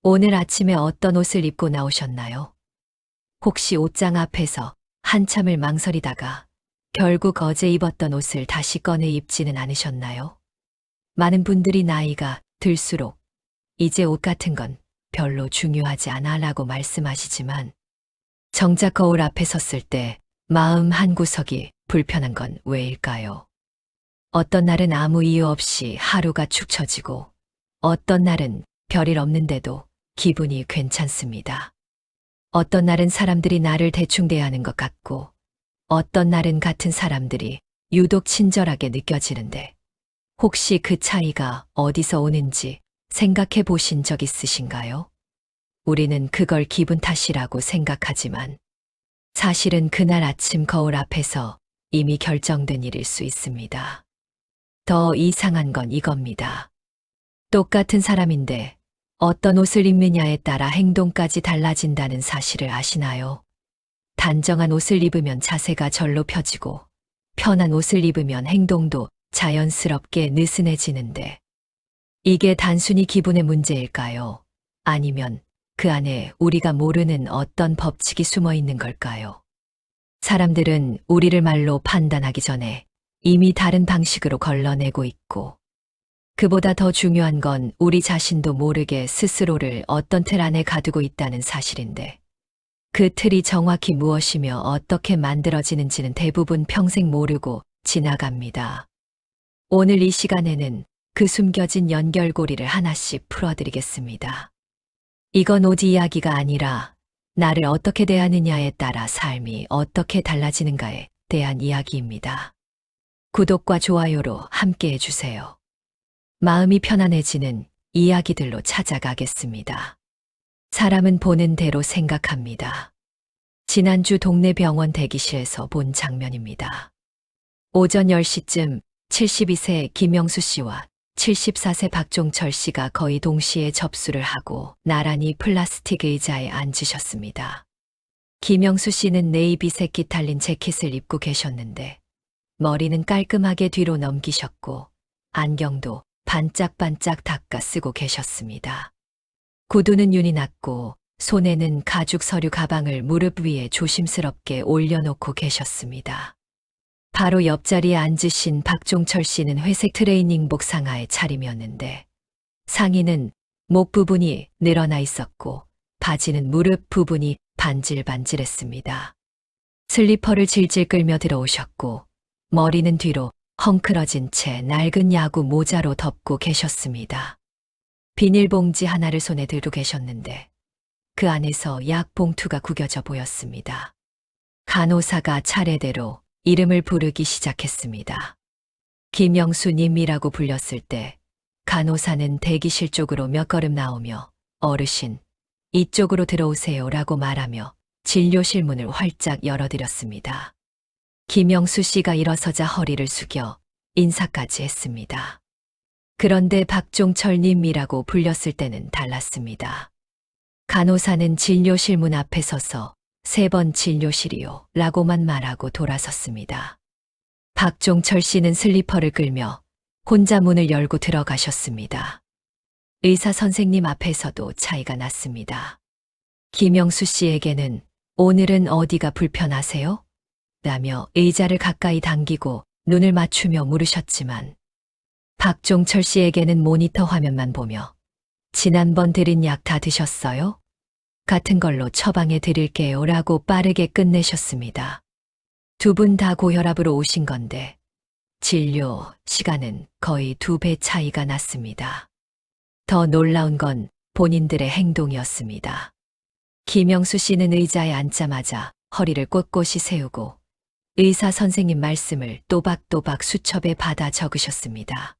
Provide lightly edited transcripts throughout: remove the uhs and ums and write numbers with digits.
오늘 아침에 어떤 옷을 입고 나오셨나요? 혹시 옷장 앞에서 한참을 망설이다가 결국 어제 입었던 옷을 다시 꺼내 입지는 않으셨나요? 많은 분들이 나이가 들수록 이제 옷 같은 건 별로 중요하지 않아 라고 말씀하시지만 정작 거울 앞에 섰을 때 마음 한구석이 불편한 건 왜일까요? 어떤 날은 아무 이유 없이 하루가 축 처지고 어떤 날은 별일 없는데도 기분이 괜찮습니다. 어떤 날은 사람들이 나를 대충 대하는 것 같고 어떤 날은 같은 사람들이 유독 친절하게 느껴지는데 혹시 그 차이가 어디서 오는지 생각해 보신 적 있으신가요? 우리는 그걸 기분 탓이라고 생각하지만 사실은 그날 아침 거울 앞에서 이미 결정된 일일 수 있습니다. 더 이상한 건 이겁니다. 똑같은 사람인데 어떤 옷을 입느냐에 따라 행동까지 달라진다는 사실을 아시나요? 단정한 옷을 입으면 자세가 절로 펴지고 편한 옷을 입으면 행동도 자연스럽게 느슨해지는데 이게 단순히 기분의 문제일까요? 아니면 그 안에 우리가 모르는 어떤 법칙이 숨어 있는 걸까요? 사람들은 우리를 말로 판단하기 전에 이미 다른 방식으로 걸러내고 있고 그보다 더 중요한 건 우리 자신도 모르게 스스로를 어떤 틀 안에 가두고 있다는 사실인데 그 틀이 정확히 무엇이며 어떻게 만들어지는지는 대부분 평생 모르고 지나갑니다. 오늘 이 시간에는 그 숨겨진 연결고리를 하나씩 풀어드리겠습니다. 이건 옷 이야기가 아니라 나를 어떻게 대하느냐에 따라 삶이 어떻게 달라지는가에 대한 이야기입니다. 구독과 좋아요로 함께 해주세요. 마음이 편안해지는 이야기들로 찾아가겠습니다. 사람은 보는 대로 생각합니다. 지난주 동네 병원 대기실에서 본 장면입니다. 오전 10시쯤 72세 김영수 씨와 74세 박종철 씨가 거의 동시에 접수를 하고 나란히 플라스틱 의자에 앉으셨습니다. 김영수 씨는 네이비색 깃달린 재킷을 입고 계셨는데 머리는 깔끔하게 뒤로 넘기셨고 안경도 반짝반짝 닦아 쓰고 계셨습니다. 구두는 윤이 났고 손에는 가죽 서류 가방을 무릎 위에 조심스럽게 올려놓고 계셨습니다. 바로 옆자리에 앉으신 박종철 씨는 회색 트레이닝복 상하의 차림이었는데 상의는 목 부분이 늘어나 있었고 바지는 무릎 부분이 반질반질했습니다. 슬리퍼를 질질 끌며 들어오셨고 머리는 뒤로 헝클어진 채 낡은 야구 모자로 덮고 계셨습니다. 비닐봉지 하나를 손에 들고 계셨는데 그 안에서 약 봉투가 구겨져 보였습니다. 간호사가 차례대로 이름을 부르기 시작했습니다. 김영수님이라고 불렸을 때 간호사는 대기실 쪽으로 몇 걸음 나오며 어르신, 이쪽으로 들어오세요라고 말하며 진료실 문을 활짝 열어드렸습니다. 김영수 씨가 일어서자 허리를 숙여 인사까지 했습니다. 그런데 박종철님이라고 불렸을 때는 달랐습니다. 간호사는 진료실 문 앞에 서서 3번 진료실이요 라고만 말하고 돌아섰습니다. 박종철 씨는 슬리퍼를 끌며 혼자 문을 열고 들어가셨습니다. 의사 선생님 앞에서도 차이가 났습니다. 김영수 씨에게는 오늘은 어디가 불편하세요? 라며 의자를 가까이 당기고 눈을 맞추며 물으셨지만 박종철 씨에게는 모니터 화면만 보며 지난번 드린 약 다 드셨어요? 같은 걸로 처방해 드릴게요 라고 빠르게 끝내셨습니다. 두 분 다 고혈압으로 오신 건데 진료 시간은 거의 2배 차이가 났습니다. 더 놀라운 건 본인들의 행동이었습니다. 김영수 씨는 의자에 앉자마자 허리를 꼿꼿이 세우고 의사 선생님 말씀을 또박또박 수첩에 받아 적으셨습니다.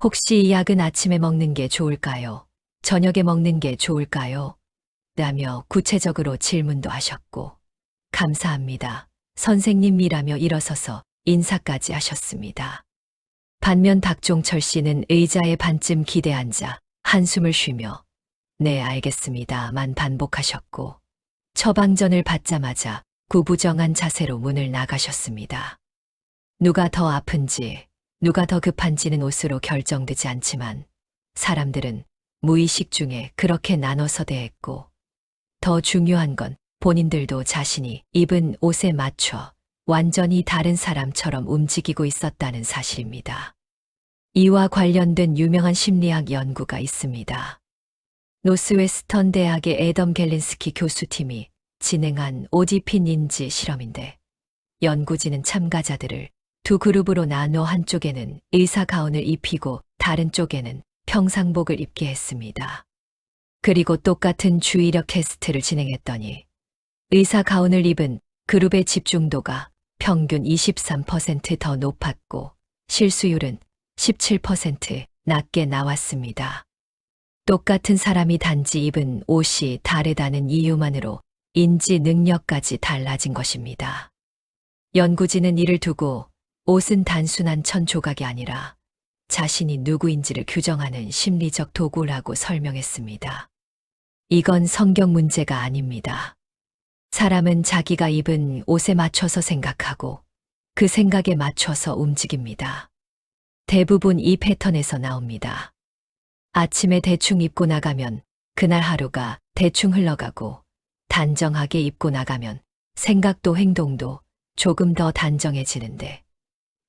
혹시 이 약은 아침에 먹는 게 좋을까요? 저녁에 먹는 게 좋을까요? 라며 구체적으로 질문도 하셨고 감사합니다. 선생님이라며 일어서서 인사까지 하셨습니다. 반면 박종철 씨는 의자에 반쯤 기대앉아 한숨을 쉬며 네 알겠습니다만 반복하셨고 처방전을 받자마자 구부정한 자세로 문을 나가셨습니다. 누가 더 아픈지, 누가 더 급한지는 옷으로 결정되지 않지만 사람들은 무의식 중에 그렇게 나눠서 대했고, 더 중요한 건 본인들도 자신이 입은 옷에 맞춰 완전히 다른 사람처럼 움직이고 있었다는 사실입니다. 이와 관련된 유명한 심리학 연구가 있습니다. 노스웨스턴 대학의 애덤 갤린스키 교수팀이 진행한 오디핀 인지 실험인데, 연구진은 참가자들을 두 그룹으로 나눠 한쪽에는 의사 가운을 입히고 다른 쪽에는 평상복을 입게 했습니다. 그리고 똑같은 주의력 테스트를 진행했더니 의사 가운을 입은 그룹의 집중도가 평균 23% 더 높았고 실수율은 17% 낮게 나왔습니다. 똑같은 사람이 단지 입은 옷이 다르다는 이유만으로 인지 능력까지 달라진 것입니다. 연구진은 이를 두고 옷은 단순한 천 조각이 아니라 자신이 누구인지를 규정하는 심리적 도구라고 설명했습니다. 이건 성경 문제가 아닙니다. 사람은 자기가 입은 옷에 맞춰서 생각하고 그 생각에 맞춰서 움직입니다. 대부분 이 패턴에서 나옵니다. 아침에 대충 입고 나가면 그날 하루가 대충 흘러가고, 단정하게 입고 나가면 생각도 행동도 조금 더 단정해지는데,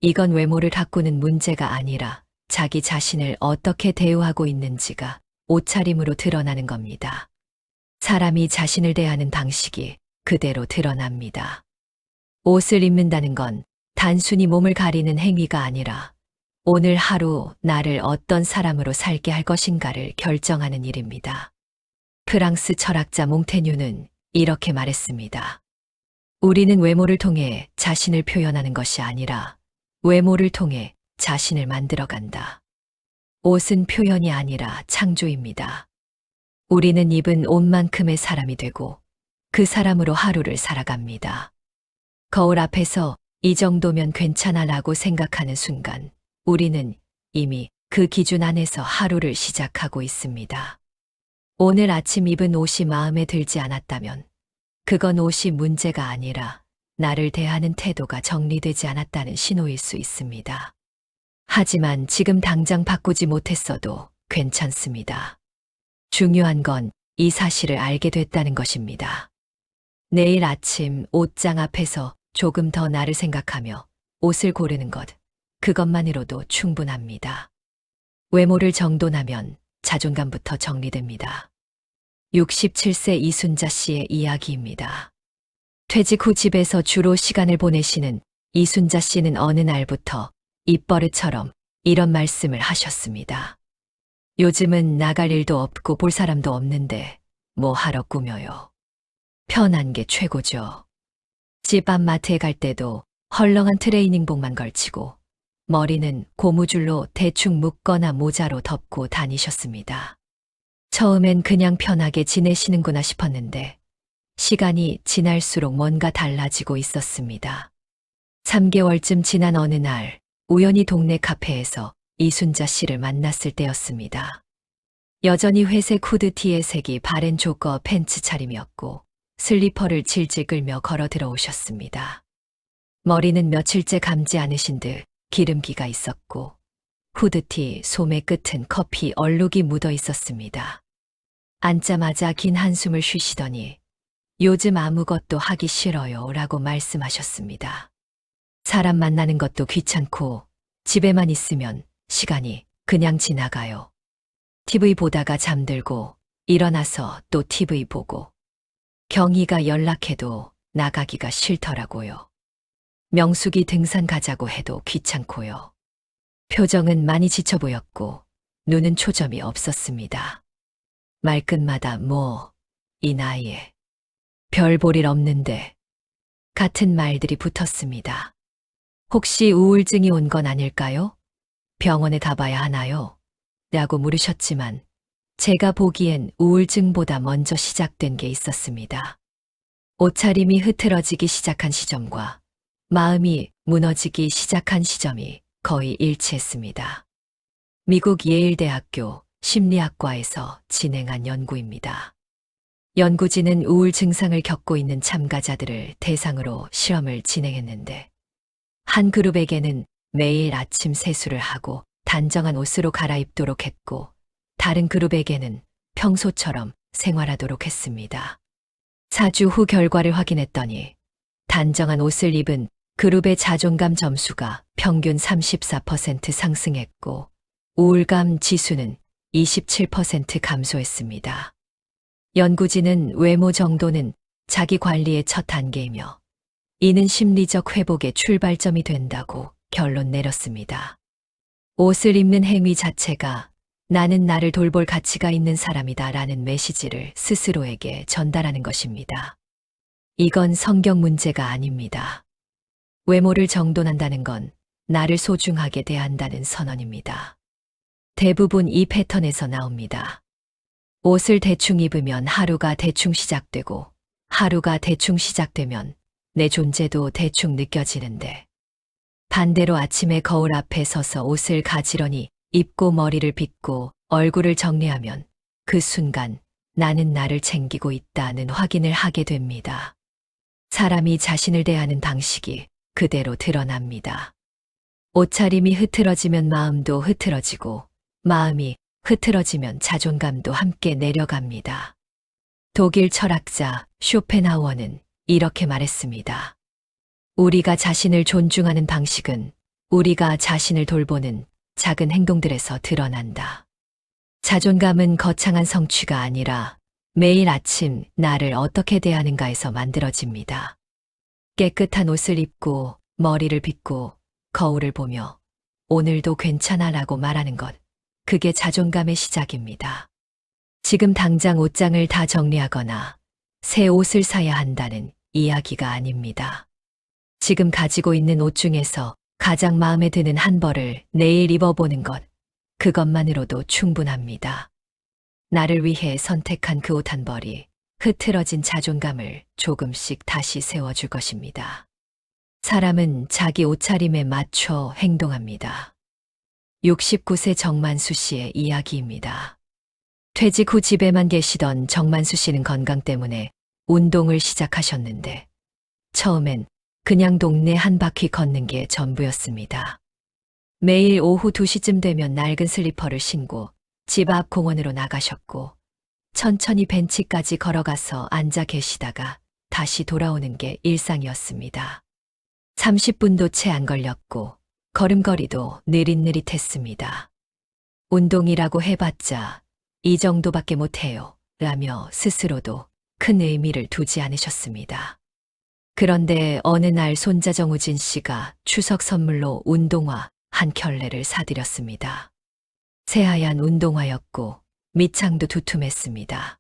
이건 외모를 가꾸는 문제가 아니라 자기 자신을 어떻게 대우하고 있는지가 옷차림으로 드러나는 겁니다. 사람이 자신을 대하는 방식이 그대로 드러납니다. 옷을 입는다는 건 단순히 몸을 가리는 행위가 아니라 오늘 하루 나를 어떤 사람으로 살게 할 것인가를 결정하는 일입니다. 프랑스 철학자 몽테뉴는 이렇게 말했습니다. 우리는 외모를 통해 자신을 표현하는 것이 아니라 외모를 통해 자신을 만들어간다. 옷은 표현이 아니라 창조입니다. 우리는 입은 옷만큼의 사람이 되고 그 사람으로 하루를 살아갑니다. 거울 앞에서 이 정도면 괜찮아 라고 생각하는 순간 우리는 이미 그 기준 안에서 하루를 시작하고 있습니다. 오늘 아침 입은 옷이 마음에 들지 않았다면 그건 옷이 문제가 아니라 나를 대하는 태도가 정리되지 않았다는 신호일 수 있습니다. 하지만 지금 당장 바꾸지 못했어도 괜찮습니다. 중요한 건 이 사실을 알게 됐다는 것입니다. 내일 아침 옷장 앞에서 조금 더 나를 생각하며 옷을 고르는 것, 그것만으로도 충분합니다. 외모를 정돈하면 자존감부터 정리됩니다. 67세 이순자 씨의 이야기입니다. 퇴직 후 집에서 주로 시간을 보내시는 이순자 씨는 어느 날부터 입버릇처럼 이런 말씀을 하셨습니다. 요즘은 나갈 일도 없고 볼 사람도 없는데 뭐 하러 꾸며요. 편한 게 최고죠. 집 앞 마트에 갈 때도 헐렁한 트레이닝복만 걸치고 머리는 고무줄로 대충 묶거나 모자로 덮고 다니셨습니다. 처음엔 그냥 편하게 지내시는구나 싶었는데 시간이 지날수록 뭔가 달라지고 있었습니다. 3개월쯤 지난 어느 날 우연히 동네 카페에서 이순자 씨를 만났을 때였습니다. 여전히 회색 후드티의 색이 바랜 조거 팬츠 차림이었고 슬리퍼를 질질 끌며 걸어 들어오셨습니다. 머리는 며칠째 감지 않으신 듯 기름기가 있었고 후드티 소매 끝은 커피 얼룩이 묻어 있었습니다. 앉자마자 긴 한숨을 쉬시더니 요즘 아무것도 하기 싫어요 라고 말씀하셨습니다. 사람 만나는 것도 귀찮고 집에만 있으면 시간이 그냥 지나가요. TV 보다가 잠들고 일어나서 또 TV 보고 경희가 연락해도 나가기가 싫더라고요. 명숙이 등산 가자고 해도 귀찮고요. 표정은 많이 지쳐 보였고 눈은 초점이 없었습니다. 말끝마다 이 나이에 별 볼 일 없는데 같은 말들이 붙었습니다. 혹시 우울증이 온 건 아닐까요? 병원에 가봐야 하나요? 라고 물으셨지만 제가 보기엔 우울증보다 먼저 시작된 게 있었습니다. 옷차림이 흐트러지기 시작한 시점과 마음이 무너지기 시작한 시점이 거의 일치했습니다. 미국 예일대학교 심리학과에서 진행한 연구입니다. 연구진은 우울 증상을 겪고 있는 참가자들을 대상으로 실험을 진행했는데 한 그룹에게는 매일 아침 세수를 하고 단정한 옷으로 갈아입도록 했고 다른 그룹에게는 평소처럼 생활하도록 했습니다. 4주 후 결과를 확인했더니 단정한 옷을 입은 그룹의 자존감 점수가 평균 34% 상승했고 우울감 지수는 27% 감소했습니다. 연구진은 외모 정도는 자기 관리의 첫 단계이며 이는 심리적 회복의 출발점이 된다고 결론 내렸습니다. 옷을 입는 행위 자체가 나는 나를 돌볼 가치가 있는 사람이다 라는 메시지를 스스로에게 전달하는 것입니다. 이건 성경 문제가 아닙니다. 외모를 정돈한다는 건 나를 소중하게 대한다는 선언입니다. 대부분 이 패턴에서 나옵니다. 옷을 대충 입으면 하루가 대충 시작되고 하루가 대충 시작되면 내 존재도 대충 느껴지는데 반대로 아침에 거울 앞에 서서 옷을 가지런히 입고 머리를 빗고 얼굴을 정리하면 그 순간 나는 나를 챙기고 있다는 확인을 하게 됩니다. 사람이 자신을 대하는 방식이 그대로 드러납니다. 옷차림이 흐트러지면 마음도 흐트러지고 마음이 흐트러지면 자존감도 함께 내려갑니다. 독일 철학자 쇼펜하우어는 이렇게 말했습니다. 우리가 자신을 존중하는 방식은 우리가 자신을 돌보는 작은 행동들에서 드러난다. 자존감은 거창한 성취가 아니라 매일 아침 나를 어떻게 대하는가에서 만들어집니다. 깨끗한 옷을 입고 머리를 빗고 거울을 보며 오늘도 괜찮아라고 말하는 것, 그게 자존감의 시작입니다. 지금 당장 옷장을 다 정리하거나 새 옷을 사야 한다는 이야기가 아닙니다. 지금 가지고 있는 옷 중에서 가장 마음에 드는 한 벌을 내일 입어보는 것, 그것만으로도 충분합니다. 나를 위해 선택한 그 옷 한 벌이 흐트러진 자존감을 조금씩 다시 세워줄 것입니다. 사람은 자기 옷차림에 맞춰 행동합니다. 69세 정만수 씨의 이야기입니다. 퇴직 후 집에만 계시던 정만수 씨는 건강 때문에 운동을 시작하셨는데 처음엔 그냥 동네 한 바퀴 걷는 게 전부였습니다. 매일 오후 2시쯤 되면 낡은 슬리퍼를 신고 집 앞 공원으로 나가셨고 천천히 벤치까지 걸어가서 앉아 계시다가 다시 돌아오는 게 일상이었습니다. 30분도 채 안 걸렸고 걸음걸이도 느릿느릿했습니다. 운동이라고 해봤자 이 정도밖에 못해요 라며 스스로도 큰 의미를 두지 않으셨습니다. 그런데 어느 날 손자 정우진 씨가 추석 선물로 운동화 한 켤레를 사드렸습니다. 새하얀 운동화였고 밑창도 두툼했습니다.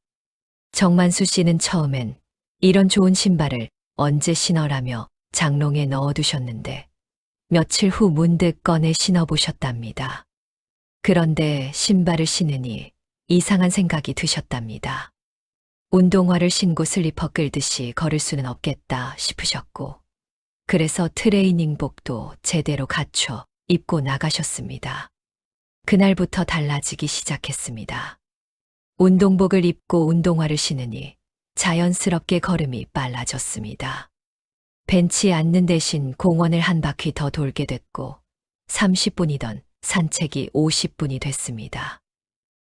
정만수 씨는 처음엔 이런 좋은 신발을 언제 신어라며 장롱에 넣어두셨는데 며칠 후 문득 꺼내 신어보셨답니다. 그런데 신발을 신으니 이상한 생각이 드셨답니다. 운동화를 신고 슬리퍼 끌듯이 걸을 수는 없겠다 싶으셨고 그래서 트레이닝복도 제대로 갖춰 입고 나가셨습니다. 그날부터 달라지기 시작했습니다. 운동복을 입고 운동화를 신으니 자연스럽게 걸음이 빨라졌습니다. 벤치에 앉는 대신 공원을 한 바퀴 더 돌게 됐고 30분이던 산책이 50분이 됐습니다.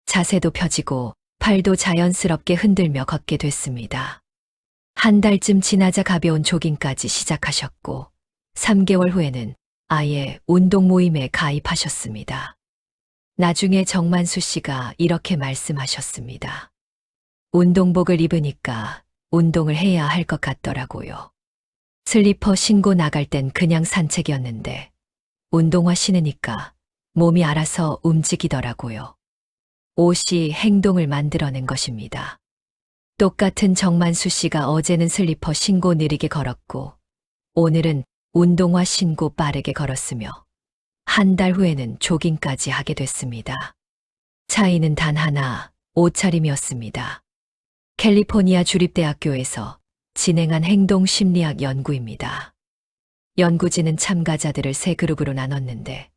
자세도 펴지고 팔도 자연스럽게 흔들며 걷게 됐습니다. 한 달쯤 지나자 가벼운 조깅까지 시작하셨고 3개월 후에는 아예 운동 모임에 가입하셨습니다. 나중에 정만수 씨가 이렇게 말씀하셨습니다. 운동복을 입으니까 운동을 해야 할 것 같더라고요. 슬리퍼 신고 나갈 땐 그냥 산책이었는데 운동화 신으니까 몸이 알아서 움직이더라고요. 옷이 행동을 만들어낸 것입니다. 똑같은 정만수 씨가 어제는 슬리퍼 신고 느리게 걸었고 오늘은 운동화 신고 빠르게 걸었으며 한 달 후에는 조깅까지 하게 됐습니다. 차이는 단 하나, 옷차림이었습니다. 캘리포니아 주립대학교에서 진행한 행동심리학 연구입니다. 연구진은 참가자들을 3그룹으로 나눴는데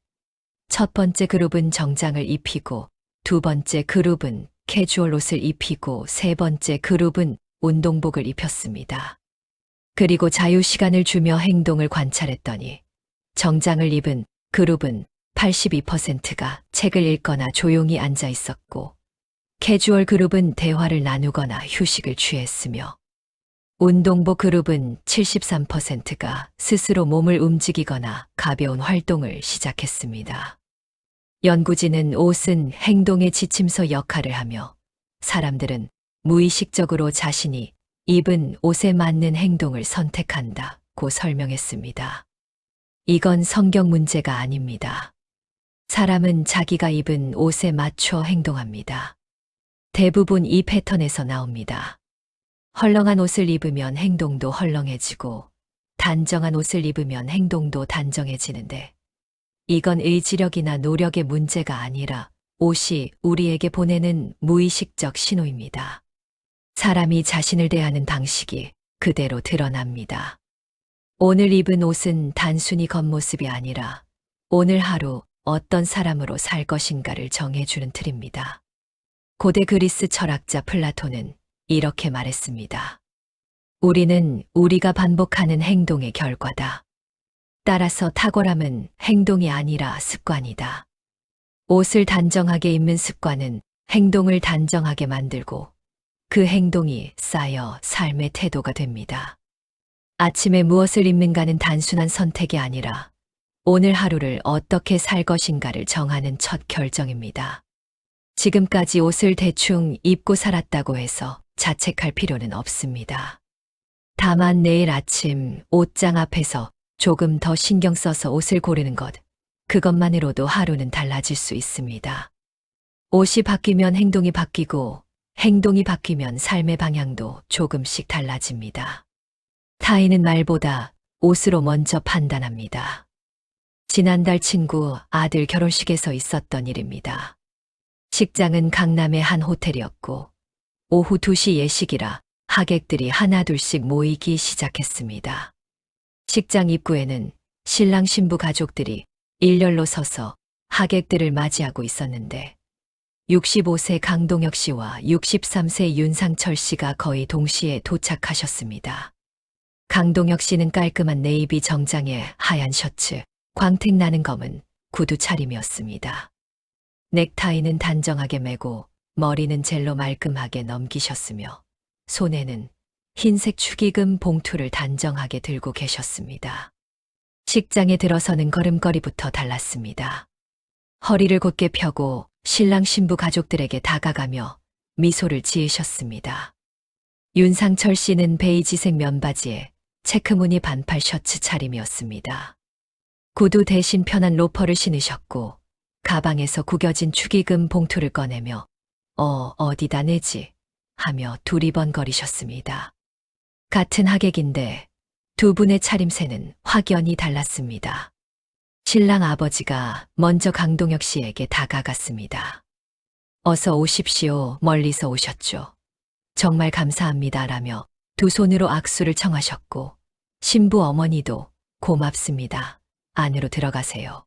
첫 번째 그룹은 정장을 입히고 두 번째 그룹은 캐주얼 옷을 입히고 세 번째 그룹은 운동복을 입혔습니다. 그리고 자유시간을 주며 행동을 관찰했더니 정장을 입은 그룹은 82%가 책을 읽거나 조용히 앉아 있었고 캐주얼 그룹은 대화를 나누거나 휴식을 취했으며 운동복 그룹은 73%가 스스로 몸을 움직이거나 가벼운 활동을 시작했습니다. 연구진은 옷은 행동의 지침서 역할을 하며 사람들은 무의식적으로 자신이 입은 옷에 맞는 행동을 선택한다고 설명했습니다. 이건 성경 문제가 아닙니다. 사람은 자기가 입은 옷에 맞춰 행동합니다. 대부분 이 패턴에서 나옵니다. 헐렁한 옷을 입으면 행동도 헐렁해지고 단정한 옷을 입으면 행동도 단정해지는데 이건 의지력이나 노력의 문제가 아니라 옷이 우리에게 보내는 무의식적 신호입니다. 사람이 자신을 대하는 방식이 그대로 드러납니다. 오늘 입은 옷은 단순히 겉모습이 아니라 오늘 하루 어떤 사람으로 살 것인가를 정해주는 틀입니다. 고대 그리스 철학자 플라톤은 이렇게 말했습니다. 우리는 우리가 반복하는 행동의 결과다. 따라서 탁월함은 행동이 아니라 습관이다. 옷을 단정하게 입는 습관은 행동을 단정하게 만들고 그 행동이 쌓여 삶의 태도가 됩니다. 아침에 무엇을 입는가는 단순한 선택이 아니라 오늘 하루를 어떻게 살 것인가를 정하는 첫 결정입니다. 지금까지 옷을 대충 입고 살았다고 해서 자책할 필요는 없습니다. 다만 내일 아침 옷장 앞에서 조금 더 신경 써서 옷을 고르는 것, 그것만으로도 하루는 달라질 수 있습니다. 옷이 바뀌면 행동이 바뀌고 행동이 바뀌면 삶의 방향도 조금씩 달라집니다. 타인은 말보다 옷으로 먼저 판단합니다. 지난달 친구 아들 결혼식에서 있었던 일입니다. 식장은 강남의 한 호텔이었고 오후 2시 예식이라 하객들이 하나둘씩 모이기 시작했습니다. 식장 입구에는 신랑 신부 가족들이 일렬로 서서 하객들을 맞이하고 있었는데 65세 강동혁 씨와 63세 윤상철 씨가 거의 동시에 도착하셨습니다. 강동혁 씨는 깔끔한 네이비 정장에 하얀 셔츠, 광택 나는 검은 구두 차림이었습니다. 넥타이는 단정하게 매고 머리는 젤로 말끔하게 넘기셨으며 손에는 흰색 축의금 봉투를 단정하게 들고 계셨습니다. 식장에 들어서는 걸음걸이부터 달랐습니다. 허리를 곧게 펴고 신랑 신부 가족들에게 다가가며 미소를 지으셨습니다. 윤상철 씨는 베이지색 면바지에 체크무늬 반팔 셔츠 차림이었습니다. 구두 대신 편한 로퍼를 신으셨고 가방에서 구겨진 축의금 봉투를 꺼내며 어디다 내지 하며 두리번거리셨습니다. 같은 하객인데 두 분의 차림새는 확연히 달랐습니다. 신랑 아버지가 먼저 강동혁 씨에게 다가갔습니다. 어서 오십시오. 멀리서 오셨죠. 정말 감사합니다라며 두 손으로 악수를 청하셨고 신부 어머니도 고맙습니다. 안으로 들어가세요.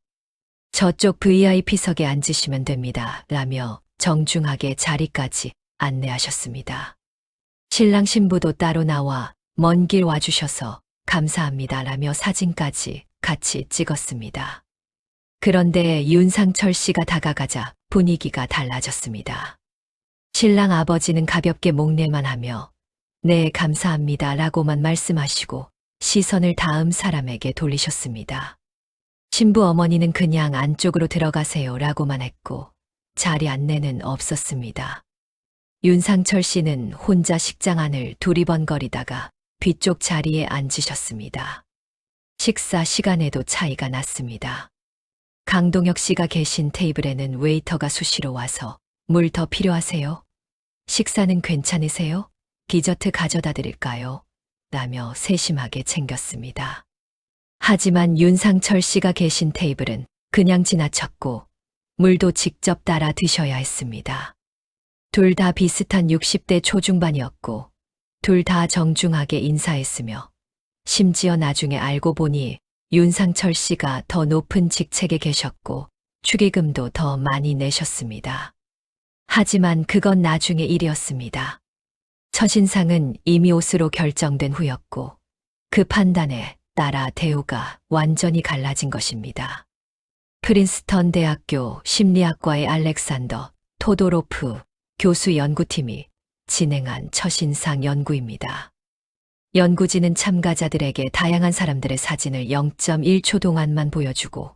저쪽 VIP석에 앉으시면 됩니다. 라며 정중하게 자리까지 안내하셨습니다. 신랑 신부도 따로 나와 먼 길 와주셔서 감사합니다. 라며 사진까지 같이 찍었습니다. 그런데 윤상철 씨가 다가가자 분위기가 달라졌습니다. 신랑 아버지는 가볍게 목례만 하며 네, 감사합니다. 라고만 말씀하시고 시선을 다음 사람에게 돌리셨습니다. 신부 어머니는 그냥 안쪽으로 들어가세요 라고만 했고 자리 안내는 없었습니다. 윤상철 씨는 혼자 식장 안을 두리번거리다가 뒤쪽 자리에 앉으셨습니다. 식사 시간에도 차이가 났습니다. 강동혁 씨가 계신 테이블에는 웨이터가 수시로 와서 물 더 필요하세요? 식사는 괜찮으세요? 디저트 가져다 드릴까요? 라며 세심하게 챙겼습니다. 하지만 윤상철 씨가 계신 테이블은 그냥 지나쳤고 물도 직접 따라 드셔야 했습니다. 둘 다 비슷한 60대 초중반이었고 둘 다 정중하게 인사했으며 심지어 나중에 알고 보니 윤상철 씨가 더 높은 직책에 계셨고 축의금도 더 많이 내셨습니다. 하지만 그건 나중의 일이었습니다. 첫인상은 이미 옷으로 결정된 후였고 그 판단에 따라 대우가 완전히 갈라진 것입니다. 프린스턴 대학교 심리학과의 알렉산더 토도로프 교수 연구팀이 진행한 첫인상 연구입니다. 연구진은 참가자들에게 다양한 사람들의 사진을 0.1초 동안만 보여주고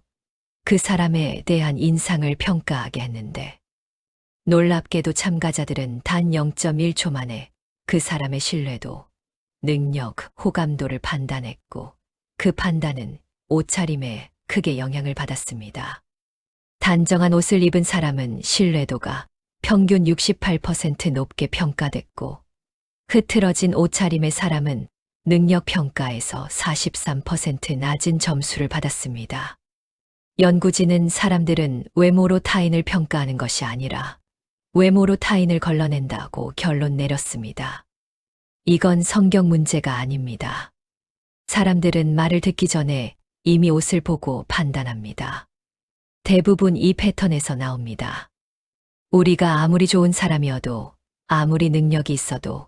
그 사람에 대한 인상을 평가하게 했는데 놀랍게도 참가자들은 단 0.1초 만에 그 사람의 신뢰도, 능력, 호감도를 판단했고 그 판단은 옷차림에 크게 영향을 받았습니다. 단정한 옷을 입은 사람은 신뢰도가 평균 68% 높게 평가됐고 흐트러진 옷차림의 사람은 능력 평가에서 43% 낮은 점수를 받았습니다. 연구진은 사람들은 외모로 타인을 평가하는 것이 아니라 외모로 타인을 걸러낸다고 결론 내렸습니다. 이건 성경 문제가 아닙니다. 사람들은 말을 듣기 전에 이미 옷을 보고 판단합니다. 대부분 이 패턴에서 나옵니다. 우리가 아무리 좋은 사람이어도 아무리 능력이 있어도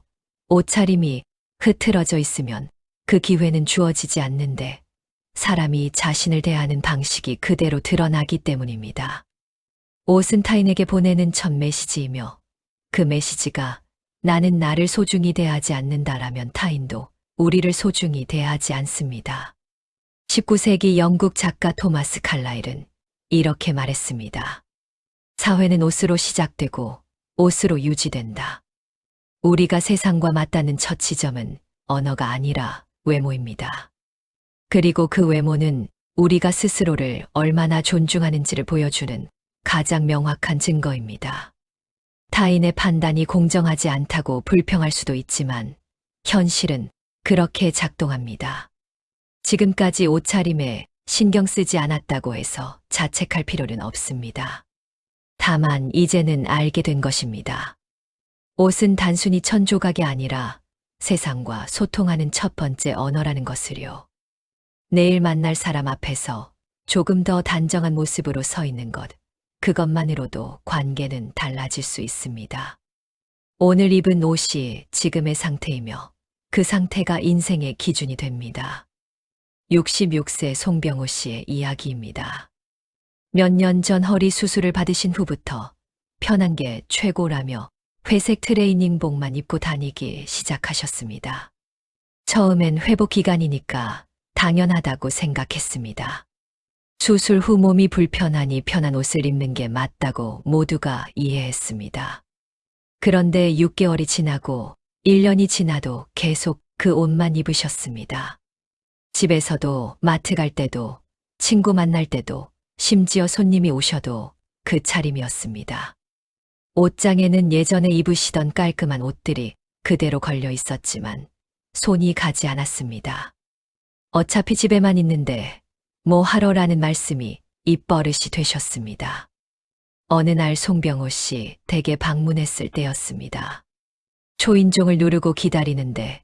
옷차림이 흐트러져 있으면 그 기회는 주어지지 않는데 사람이 자신을 대하는 방식이 그대로 드러나기 때문입니다. 옷은 타인에게 보내는 첫 메시지이며 그 메시지가 나는 나를 소중히 대하지 않는다라면 타인도 우리를 소중히 대하지 않습니다. 19세기 영국 작가 토마스 칼라일은 이렇게 말했습니다. 사회는 옷으로 시작되고 옷으로 유지된다. 우리가 세상과 맞닿는 첫 지점은 언어가 아니라 외모입니다. 그리고 그 외모는 우리가 스스로를 얼마나 존중하는지를 보여주는 가장 명확한 증거입니다. 타인의 판단이 공정하지 않다고 불평할 수도 있지만 현실은 그렇게 작동합니다. 지금까지 옷차림에 신경 쓰지 않았다고 해서 자책할 필요는 없습니다. 다만 이제는 알게 된 것입니다. 옷은 단순히 천조각이 아니라 세상과 소통하는 첫 번째 언어라는 것을요. 내일 만날 사람 앞에서 조금 더 단정한 모습으로 서 있는 것, 그것만으로도 관계는 달라질 수 있습니다. 오늘 입은 옷이 지금의 상태이며 그 상태가 인생의 기준이 됩니다. 66세 송병호 씨의 이야기입니다. 몇 년 전 허리 수술을 받으신 후부터 편한 게 최고라며 회색 트레이닝복만 입고 다니기 시작하셨습니다. 처음엔 회복 기간이니까 당연하다고 생각했습니다. 수술 후 몸이 불편하니 편한 옷을 입는 게 맞다고 모두가 이해했습니다. 그런데 6개월이 지나고 1년이 지나도 계속 그 옷만 입으셨습니다. 집에서도 마트 갈 때도 친구 만날 때도 심지어 손님이 오셔도 그 차림이었습니다. 옷장에는 예전에 입으시던 깔끔한 옷들이 그대로 걸려 있었지만 손이 가지 않았습니다. 어차피 집에만 있는데 뭐 하러라는 말씀이 입버릇이 되셨습니다. 어느 날 송병호 씨 댁에 방문했을 때였습니다. 초인종을 누르고 기다리는데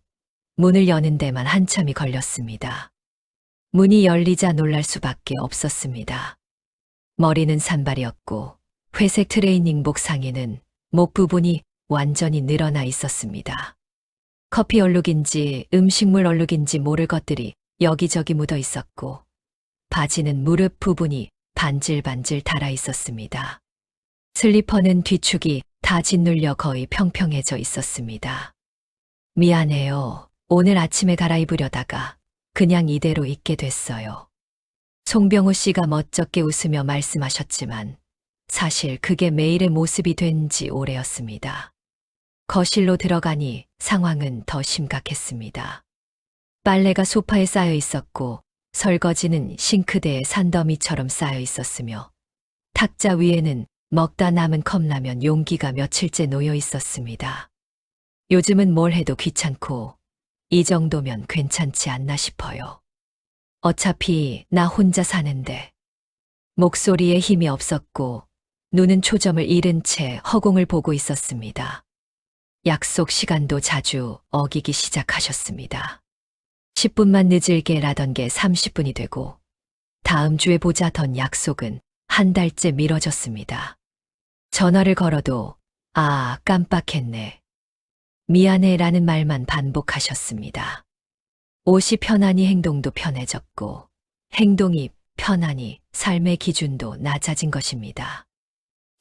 문을 여는 데만 한참이 걸렸습니다. 문이 열리자 놀랄 수밖에 없었습니다. 머리는 산발이었고 회색 트레이닝복 상의는 목 부분이 완전히 늘어나 있었습니다. 커피 얼룩인지 음식물 얼룩인지 모를 것들이 여기저기 묻어 있었고 바지는 무릎 부분이 반질반질 닳아 있었습니다. 슬리퍼는 뒤축이 다 짓눌려 거의 평평해져 있었습니다. 미안해요. 오늘 아침에 갈아입으려다가 그냥 이대로 입게 됐어요. 송병호 씨가 멋쩍게 웃으며 말씀하셨지만 사실 그게 매일의 모습이 된 지 오래였습니다. 거실로 들어가니 상황은 더 심각했습니다. 빨래가 소파에 쌓여 있었고 설거지는 싱크대에 산더미처럼 쌓여 있었으며 탁자 위에는 먹다 남은 컵라면 용기가 며칠째 놓여 있었습니다. 요즘은 뭘 해도 귀찮고 이 정도면 괜찮지 않나 싶어요. 어차피 나 혼자 사는데. 목소리에 힘이 없었고 눈은 초점을 잃은 채 허공을 보고 있었습니다. 약속 시간도 자주 어기기 시작하셨습니다. 10분만 늦을게라던 게 30분이 되고 다음 주에 보자던 약속은 한 달째 미뤄졌습니다. 전화를 걸어도 아, 깜빡했네. 미안해라는 말만 반복하셨습니다. 옷이 편하니 행동도 편해졌고 행동이 편하니 삶의 기준도 낮아진 것입니다.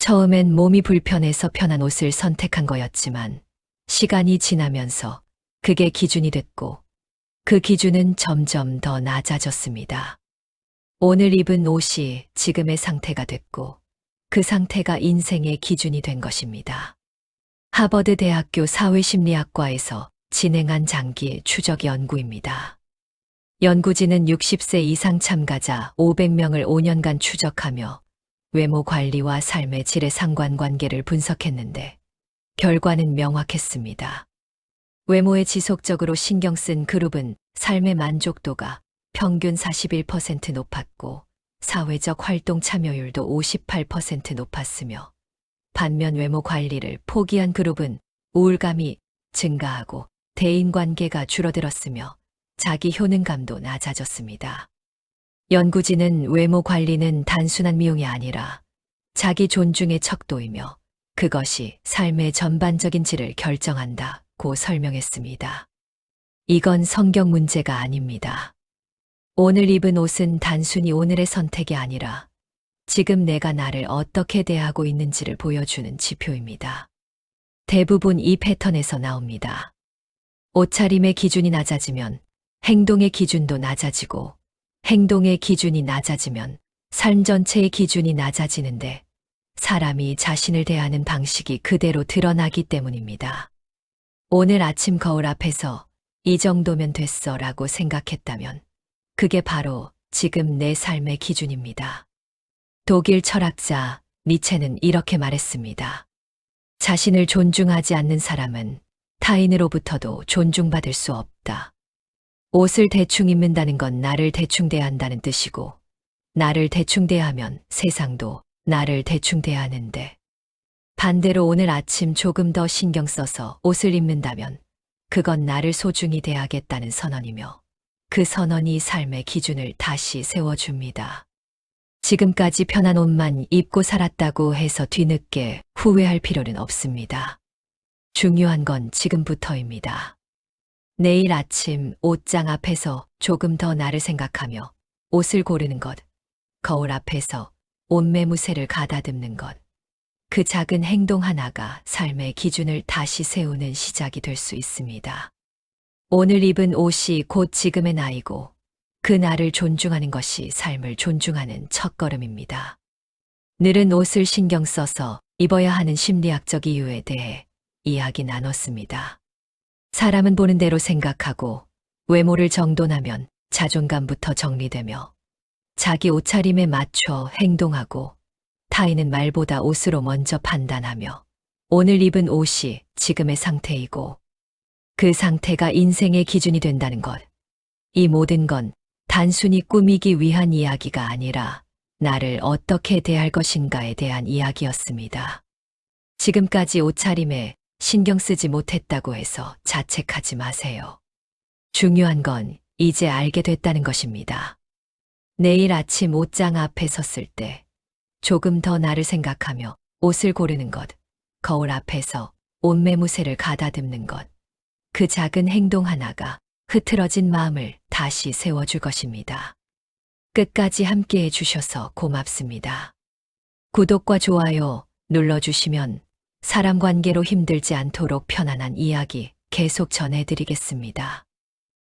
처음엔 몸이 불편해서 편한 옷을 선택한 거였지만 시간이 지나면서 그게 기준이 됐고 그 기준은 점점 더 낮아졌습니다. 오늘 입은 옷이 지금의 상태가 됐고 그 상태가 인생의 기준이 된 것입니다. 하버드 대학교 사회심리학과에서 진행한 장기 추적 연구입니다. 연구진은 60세 이상 참가자 500명을 5년간 추적하며 외모 관리와 삶의 질의 상관관계를 분석했는데 결과는 명확했습니다. 외모에 지속적으로 신경 쓴 그룹은 삶의 만족도가 평균 41% 높았고 사회적 활동 참여율도 58% 높았으며 반면 외모 관리를 포기한 그룹은 우울감이 증가하고 대인관계가 줄어들었으며 자기 효능감도 낮아졌습니다. 연구진은 외모 관리는 단순한 미용이 아니라 자기 존중의 척도이며 그것이 삶의 전반적인 질을 결정한다고 설명했습니다. 이건 성경 문제가 아닙니다. 오늘 입은 옷은 단순히 오늘의 선택이 아니라 지금 내가 나를 어떻게 대하고 있는지를 보여주는 지표입니다. 대부분 이 패턴에서 나옵니다. 옷차림의 기준이 낮아지면 행동의 기준도 낮아지고 행동의 기준이 낮아지면 삶 전체의 기준이 낮아지는데 사람이 자신을 대하는 방식이 그대로 드러나기 때문입니다. 오늘 아침 거울 앞에서 이 정도면 됐어 라고 생각했다면 그게 바로 지금 내 삶의 기준입니다. 독일 철학자 니체는 이렇게 말했습니다. 자신을 존중하지 않는 사람은 타인으로부터도 존중받을 수 없다. 옷을 대충 입는다는 건 나를 대충 대한다는 뜻이고 나를 대충 대하면 세상도 나를 대충 대하는데 반대로 오늘 아침 조금 더 신경 써서 옷을 입는다면 그건 나를 소중히 대하겠다는 선언이며 그 선언이 삶의 기준을 다시 세워줍니다. 지금까지 편한 옷만 입고 살았다고 해서 뒤늦게 후회할 필요는 없습니다. 중요한 건 지금부터입니다. 내일 아침 옷장 앞에서 조금 더 나를 생각하며 옷을 고르는 것, 거울 앞에서 옷매무새를 가다듬는 것, 그 작은 행동 하나가 삶의 기준을 다시 세우는 시작이 될 수 있습니다. 오늘 입은 옷이 곧 지금의 나이고 그 나를 존중하는 것이 삶을 존중하는 첫걸음입니다. 늘은 옷을 신경 써서 입어야 하는 심리학적 이유에 대해 이야기 나눴습니다. 사람은 보는 대로 생각하고 외모를 정돈하면 자존감부터 정리되며 자기 옷차림에 맞춰 행동하고 타인은 말보다 옷으로 먼저 판단하며 오늘 입은 옷이 지금의 상태이고 그 상태가 인생의 기준이 된다는 것. 이 모든 건 단순히 꾸미기 위한 이야기가 아니라 나를 어떻게 대할 것인가에 대한 이야기였습니다. 지금까지 옷차림에 신경 쓰지 못했다고 해서 자책하지 마세요. 중요한 건 이제 알게 됐다는 것입니다. 내일 아침 옷장 앞에 섰을 때 조금 더 나를 생각하며 옷을 고르는 것, 거울 앞에서 옷매무새를 가다듬는 것, 그 작은 행동 하나가 흐트러진 마음을 다시 세워줄 것입니다. 끝까지 함께해 주셔서 고맙습니다. 구독과 좋아요 눌러주시면 사람 관계로 힘들지 않도록 편안한 이야기 계속 전해드리겠습니다.